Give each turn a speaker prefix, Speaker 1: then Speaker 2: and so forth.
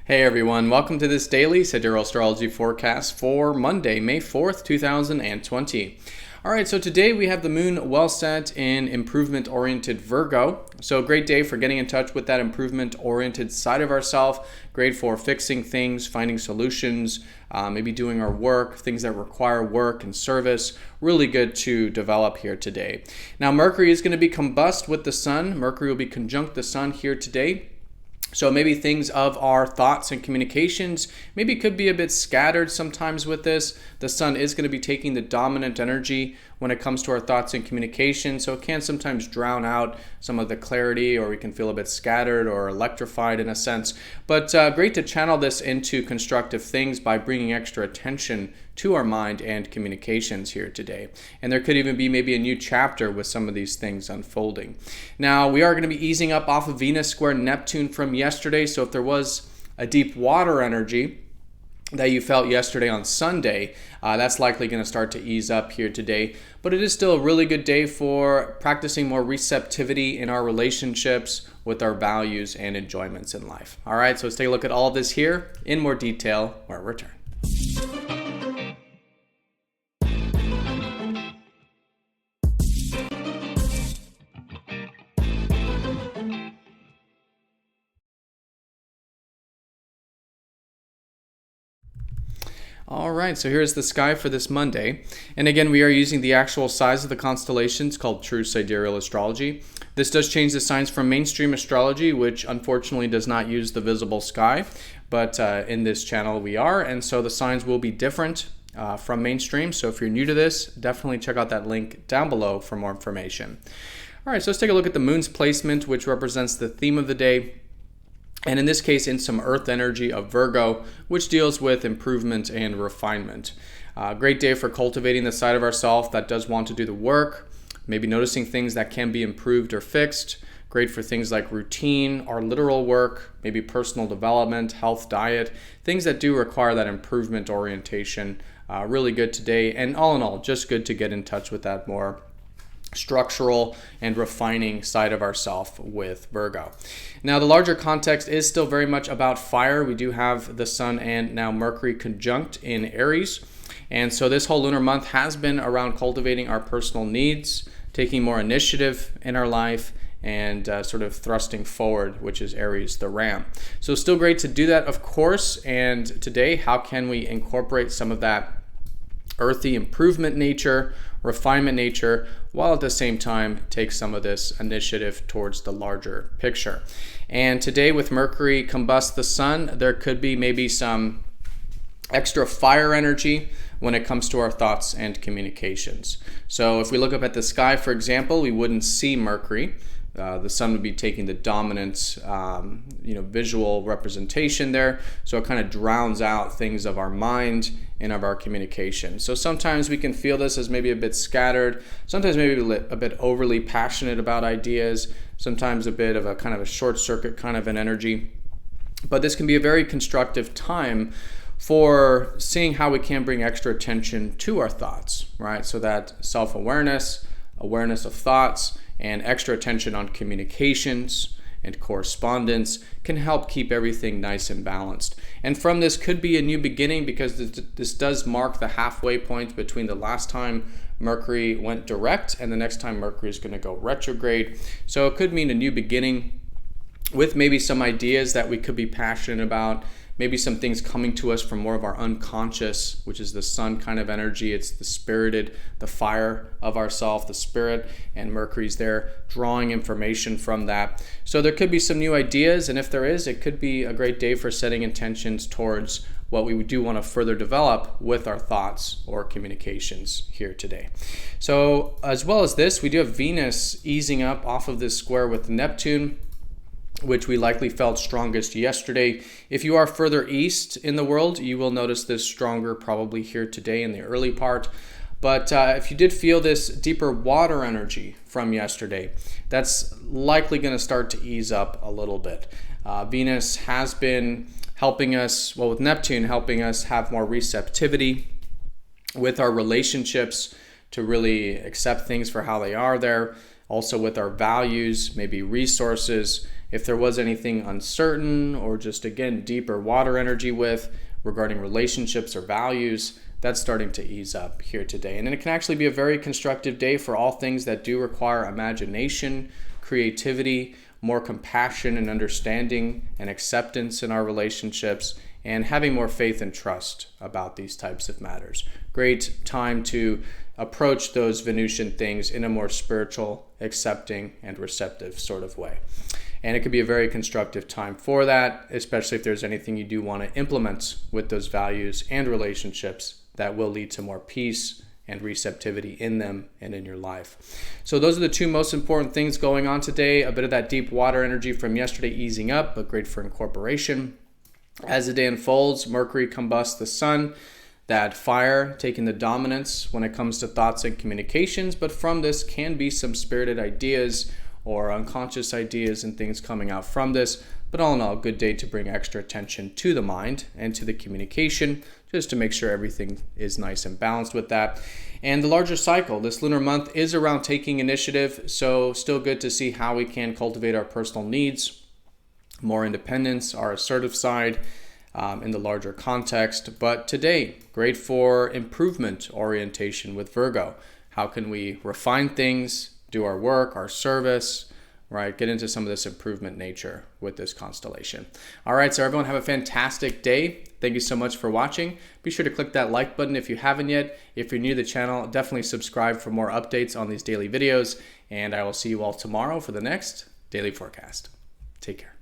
Speaker 1: Hey everyone, welcome to this daily Sidereal Astrology forecast for Monday, May 4th, 2020. Alright, so today we have the moon well set in improvement-oriented Virgo. So a great day for getting in touch with that improvement-oriented side of ourselves. Great for fixing things, finding solutions, maybe doing our work, things that require work and service. Really good to develop here today. Now Mercury is going to be combust with the sun. Mercury will be conjunct the sun here today. So maybe things of our thoughts and communications maybe could be a bit scattered sometimes with this. The sun is going to be taking the dominant energy when it comes to our thoughts and communication. So it can sometimes drown out some of the clarity, or we can feel a bit scattered or electrified in a sense. But great to channel this into constructive things by bringing extra attention to our mind and communications here today. And there could even be maybe a new chapter with some of these things unfolding. Now, we are going to be easing up off of Venus square Neptune from yesterday. So if there was a deep water energy that you felt yesterday on Sunday, that's likely going to start to ease up here today. But it is still a really good day for practicing more receptivity in our relationships with our values and enjoyments in life. All right, so let's take a look at all of this here in more detail when we return. All right, so here's the sky for this Monday. And again, we are using the actual size of the constellations called true Sidereal Astrology. This does change the signs from mainstream astrology, which unfortunately does not use the visible sky. But in this channel we are, and so the signs will be different from mainstream. So if you're new to this, definitely check out that link down below for more information. All right, so let's take a look at the moon's placement, which represents the theme of the day. And in this case, in some earth energy of Virgo, which deals with improvement and refinement. Great day for cultivating the side of ourself that does want to do the work, maybe noticing things that can be improved or fixed. Great for things like routine, our literal work, maybe personal development, health, diet, things that do require that improvement orientation. Really good today. And all in all, just good to get in touch with that more structural and refining side of ourself with Virgo. Now, the larger context is still very much about fire. We do have the sun and now Mercury conjunct in Aries. And so this whole lunar month has been around cultivating our personal needs, taking more initiative in our life, and sort of thrusting forward, which is Aries, the ram. So still great to do that, of course. And today, how can we incorporate some of that earthy improvement nature, refinement nature, while at the same time take some of this initiative towards the larger picture. And today with Mercury combust the sun, there could be maybe some extra fire energy when it comes to our thoughts and communications. So if we look up at the sky, for example, we wouldn't see Mercury. The sun would be taking the dominant, visual representation there. So it kind of drowns out things of our mind and of our communication. So sometimes we can feel this as maybe a bit scattered, sometimes maybe a bit overly passionate about ideas, sometimes a bit of a kind of a short circuit kind of an energy. But this can be a very constructive time for seeing how we can bring extra attention to our thoughts, right? So that self-awareness, awareness of thoughts, and extra attention on communications and correspondence can help keep everything nice and balanced. And from this could be a new beginning, because this does mark the halfway point between the last time Mercury went direct and the next time Mercury is going to go retrograde. So it could mean a new beginning with maybe some ideas that we could be passionate about, maybe some things coming to us from more of our unconscious, which is the sun kind of energy. It's the spirited, the fire of ourself, the spirit, and Mercury's there drawing information from that. So there could be some new ideas, and if there is, it could be a great day for setting intentions towards what we do want to further develop with our thoughts or communications here today. So as well as this, we do have Venus easing up off of this square with Neptune, which we likely felt strongest yesterday. If you are further east in the world, you will notice this stronger probably here today in the early part. But if you did feel this deeper water energy from yesterday, that's likely going to start to ease up a little bit. Venus has been helping us, with Neptune helping us have more receptivity with our relationships to really accept things for how they are there. Also with our values, maybe resources, If there was anything uncertain or just, again, deeper water energy regarding relationships or values, that's starting to ease up here today. And then it can actually be a very constructive day for all things that do require imagination, creativity, more compassion and understanding and acceptance in our relationships, and having more faith and trust about these types of matters. Great time to approach those Venusian things in a more spiritual, accepting, and receptive sort of way. And it could be a very constructive time for that, especially if there's anything you do want to implement with those values and relationships that will lead to more peace and receptivity in them and in your life. So those are the two most important things going on today. A bit of that deep water energy from yesterday easing up, but great for incorporation. As the day unfolds, Mercury combusts the sun, that fire taking the dominance when it comes to thoughts and communications, but from this can be some spirited ideas or unconscious ideas and things coming out from this. But all in all, a good day to bring extra attention to the mind and to the communication, just to make sure everything is nice and balanced with that. And the larger cycle, this lunar month is around taking initiative, so still good to see how we can cultivate our personal needs, more independence, our assertive side in the larger context. But today, great for improvement orientation with Virgo. How can we refine things, do our work, our service, right? Get into some of this improvement nature with this constellation. All right, so everyone have a fantastic day. Thank you so much for watching. Be sure to click that like button if you haven't yet. If you're new to the channel, definitely subscribe for more updates on these daily videos. And I will see you all tomorrow for the next daily forecast. Take care.